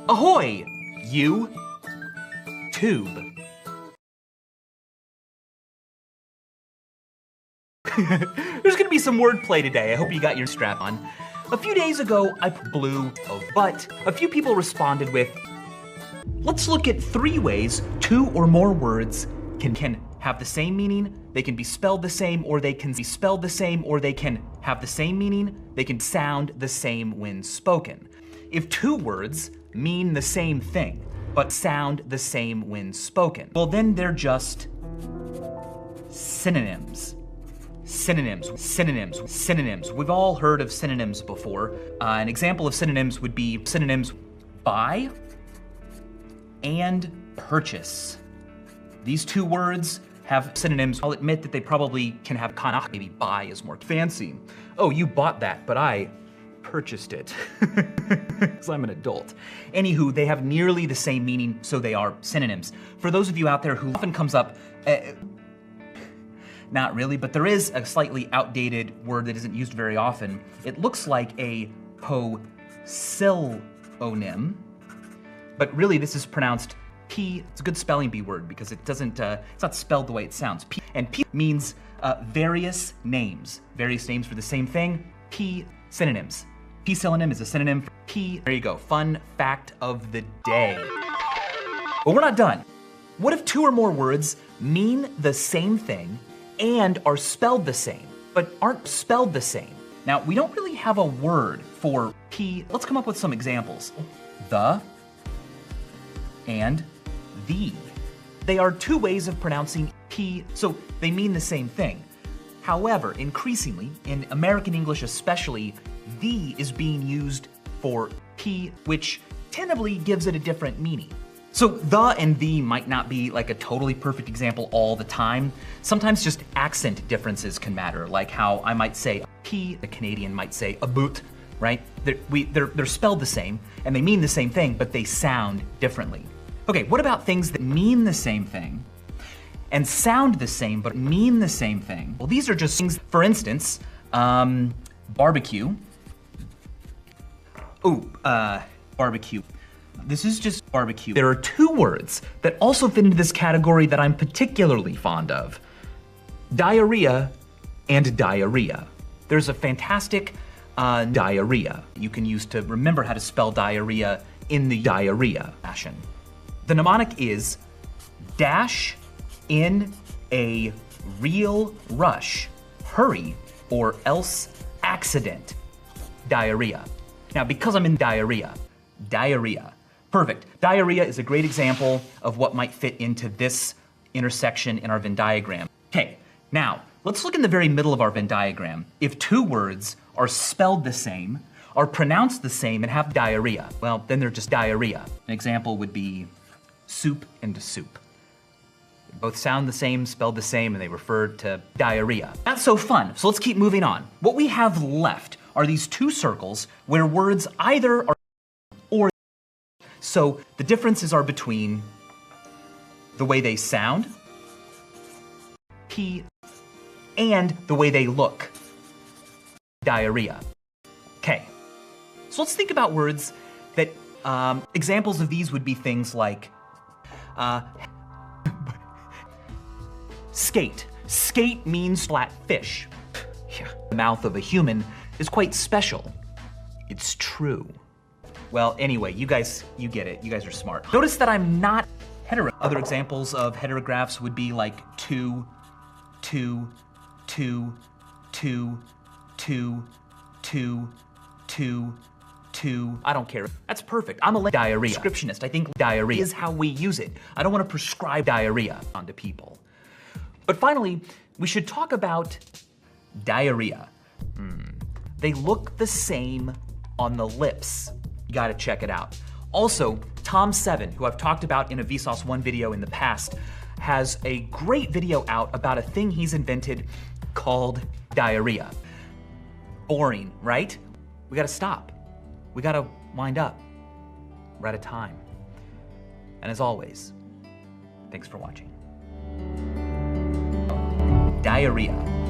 Ahoy, you tube. There's gonna be some wordplay today. I hope you got your strap on. A few days ago, I blew, but a few people responded with, let's look at 3 ways 2 or more words can have the same meaning, they can be spelled the same, or they can be spelled the same, or they can have the same meaning, they can sound the same when spoken. If 2 words mean the same thing, but sound the same when spoken, well then they're just synonyms. Synonyms, synonyms, synonyms. We've all heard of synonyms before. An example of synonyms would be synonyms buy and purchase. These 2 words have synonyms. I'll admit that they probably can have maybe buy is more fancy. Oh, you bought that, but I purchased it, because I'm an adult. Anywho, they have nearly the same meaning, so they are synonyms. For those of you out there who often comes up, not really, but there is a slightly outdated word that isn't used very often. It looks like a posillonym, but really this is pronounced P. It's a good spelling bee word because it doesn't, it's not spelled the way it sounds. P, and P means various names for the same thing. P synonyms. P synonym is a synonym for P. There you go, fun fact of the day. But we're not done. What if 2 or more words mean the same thing and are spelled the same, but aren't spelled the same? Now, we don't really have a word for P. Let's come up with some examples. The and the. They are 2 ways of pronouncing P, so they mean the same thing. However, increasingly, in American English especially, the is being used for P, which tentatively gives it a different meaning. So the and the might not be like a totally perfect example all the time. Sometimes just accent differences can matter, like how I might say P, a Canadian might say a boot, right? They're spelled the same and they mean the same thing, but they sound differently. Okay, what about things that mean the same thing and sound the same but mean the same thing? Well, these are just things, for instance, barbecue. Barbecue. This is just barbecue. There are 2 words that also fit into this category that I'm particularly fond of. Diarrhea and diarrhea. There's a fantastic diarrhea you can use to remember how to spell diarrhea in the diarrhea fashion. The mnemonic is dash in a real rush, hurry or else accident, diarrhea. Now, because I'm in diarrhea. Perfect. Diarrhea is a great example of what might fit into this intersection in our Venn diagram. Okay, now, let's look in the very middle of our Venn diagram. If 2 words are spelled the same, are pronounced the same, and have diarrhea, well, then they're just diarrhea. An example would be soup and soup. They both sound the same, spelled the same, and they refer to diarrhea. That's so fun, so let's keep moving on. What we have left are these 2 circles where words either are or. So the differences are between the way they sound, P, and the way they look, diarrhea. Okay, so let's think about words that, examples of these would be things like skate. Skate means flat fish. The mouth of a human is quite special. It's true. Well, anyway, you guys, you get it. You guys are smart. Notice that I'm not hetero. Other examples of heterographs would be like two, two, two, two, two, two, two, two. I don't care. That's perfect. I'm a diarrhea descriptionist. I think diarrhea is how we use it. I don't want to prescribe diarrhea onto people. But finally, we should talk about diarrhea. They look the same on the lips. You gotta check it out. Also, Tom7, who I've talked about in a Vsauce 1 video in the past, has a great video out about a thing he's invented called diarrhea. Boring, right? We gotta stop. We gotta wind up. We're out of time. And as always, thanks for watching. Diarrhea.